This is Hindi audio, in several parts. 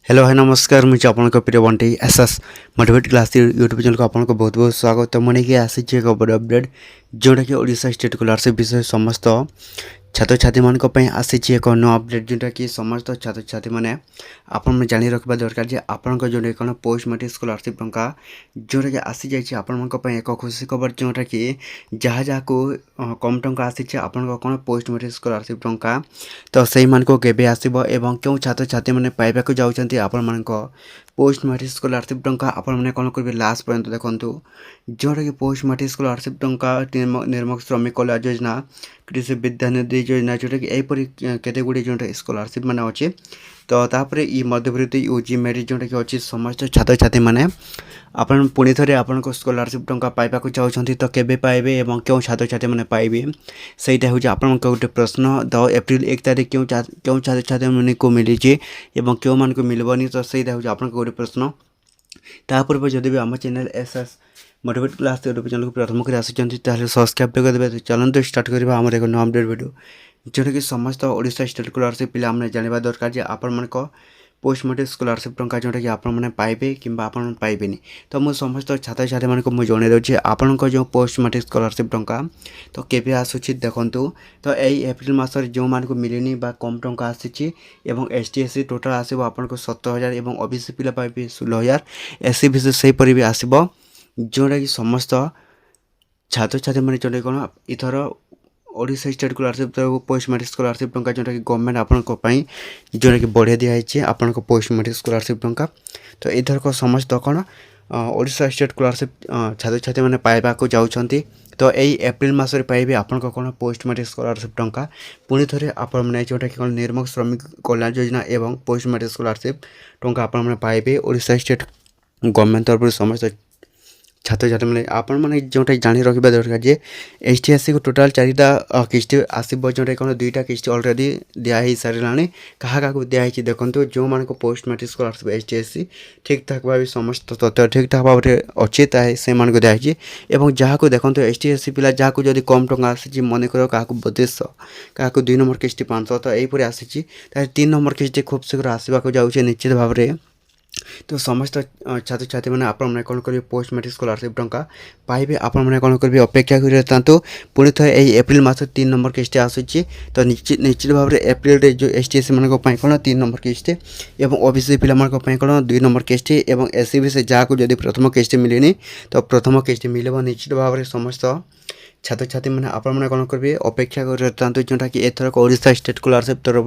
हेलो है नमस्कार मुझे आपन प्रिय Bunty SS motivate class YouTube channel को आपन को बहुत बहुत स्वागत। तो मैंने कि आसी एक बड़ अपडेट जोटा कि ओडिशा स्टेट स्कॉलरशिप विषय समस्त छात्र छात्री मान आसी एक नुआ अपडेट जोटा कि समस्त छात्र छात्री मैंने आपन जानी रखा दरकार जे आपन जो कौन पोस्ट मैट्रिक स्कॉलरशिप टंका जोटा कि आसी जाइए आपण एक खुशी खबर जोटा कि जहाँ जहाँ को कम टंका आसी आपन कौन पोस्ट मैट्रिक स्कॉलरशिप टंका तो से केबे आसीबो एवं क्यों छात्र छात्री मैंने पाइबाक जाउछंती आपण मानक पोस्ट मैट्रिक स्कॉलरशिप टंका आपण मैंने कौन करेंगे लास्ट पर्यंत देखु जोटा कि पोस्ट मैट्रिक स्कॉलरशिप टंका निर्मक श्रमिक कल्याण योजना कृषि विद्यानिधि योजना जोटा कि यहीपरी केते गुड़ी जो स्कॉलरशिप मैंने अच्छे तो तापर ई मध्यवृत्ति यूजी मेरिट जोटा कि अच्छी समस्त छात्र छात्री मैंने आपन पुणी थे आपन को स्कॉलरशिप टंका पाइबा चाहते तो केबे पाइबे एवं क्यों छात्र छात्री मैंने पाइबे सहीटा हूँ आपन गोटे प्रश्न 10 एप्रिल 1 तारिख क्यों छात्र छात्री मैंने को मिली एवं क्यों मान को मिलबनी तो सहीटा हूँ आपन गोटे प्रश्न ता पूर्व जदि भी आम channel SS motivate class YouTube channel को प्रथम कर आसुँच सब्सक्राइब करदे। चलते स्टार्ट करवा आम एक नुआ अपडेट वीडियो जोटा कि समस्त ओडिशा स्टेट स्कॉलरशिप पिला हमने जाना दरकार जे आपण मान पोस्ट मैट्रिक स्कॉलरशिप टंका जोटा कि आपण मैंने पाइबे कि आपण पाइबेनी तो मुझे समस्त छात्र छात्री मान को मुझे जन दूसरी आपण जो पोस्ट मैट्रिक स्कॉलरशिप टंका तो केबे आसुची देखंतु तो यही एप्रिल मासर जो मान को मिलेनी बा कम टंका आसी एवं एसटी टोटाल आसो आपन को 70,000 एवं ओबीसी पिला पाइबे 16,000 एससी बीसी से परि भी आसीबो जोटा कि समस्त छात्र छात्री मैंने जोटा कौन either Odisha state scholarship post matric scholarship टंका जोटा कि गवर्नमेंट आपन को पई जोटा कि बढ़िया दिखाई आपन को पोस्ट मैट्रिक स्कॉलरशिप टंका तो इधर को समस्त कौन ओडिशा स्टेट स्कॉलरशिप छात्र छात्री मैंने पाइबा को जाउछंती तो यही एप्रिल मासरे पाइबे आपन को कौन पोस्ट मैट्रिक स्कॉलरशिप टंका पुणी थे आपन मैंने जोटा कि कौन निर्मक श्रमिक कल्याण योजना एवं पोस्ट मैट्रिक स्कॉलरशिप टंका आपन मैंने पाइबे ओडिशा स्टेट गवर्नमेंट तरफ समस्त छात्र छात्री मैंने आपण मैंने जोटा जानी रखा दरकार जे एसटी को टोटाल 4टा किस्ती आसो जोटा कौन 2टा किस्ती अलरेडी दिखाई सारे क्या दिखाई देखो जो मान को पोस्ट मैट्रिक स्कॉलरशिप एसटी ठीक ठाक भाव समस्त तथ्य ठीक ठाक भाव अच्छे से दिखाई और जहाँ को देखो एसटी पिला जहाँ को जब कम टंका आसी मनकर क्या 3200 क्या 2 नंबर किस्ती 500 तो यहीपरी आसी 3 नंबर किस्ती खूब शीघ्र आसवाक जाऊँचे निश्चित भाव में तो समस्त छात्र छात्री मैंने आपण मैंने कौन करेंगे पोस्ट मैट्रिक स्कॉलरशिप टंका पाइबे आपण मैंने कौन करेंगे अपेक्षा कर पुणी थे यही एप्रिल मास 3 नंबर किस्ती आसूची तो निश्चित भाव में एप्रिल जो एसटी मान कौन 3 नंबर किस्ती और ओबीसी पिला कौन 2 नंबर किस्ती और एससी बीसी जहाँ को जब प्रथम किस्ती मिलेनी तो प्रथम किस्ती मिले निश्चित भाव में समस्त छात्र छात्री मैंने आपण मैंने कौन करेंगे अपेक्षा कर जोटा कि एथर ओडिशा स्टेट स्कॉलरशिप तरफ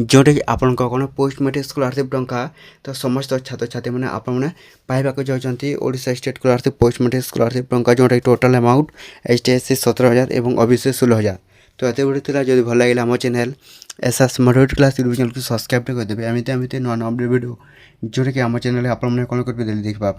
जोटा कि आपण कौन पोस्ट मैट्रिक स्कॉलरशिप टंका तो समस्त छात्र छात्री मैंने आपण मैंने पाइबाक जाउछंती Odisha state scholarship post matric scholarship टंका जोटा कि टोटाल अमाउंट एसटी 17,000 और ओबीसी 16,000 तो एत बड़ी जो भल लगे आम channel SS motivate class YouTube channel को सब्सक्राइब करदे एमती नुआ नुआ वीडियो जोटा कि आम चैनल आप कौन करेंगे देखा।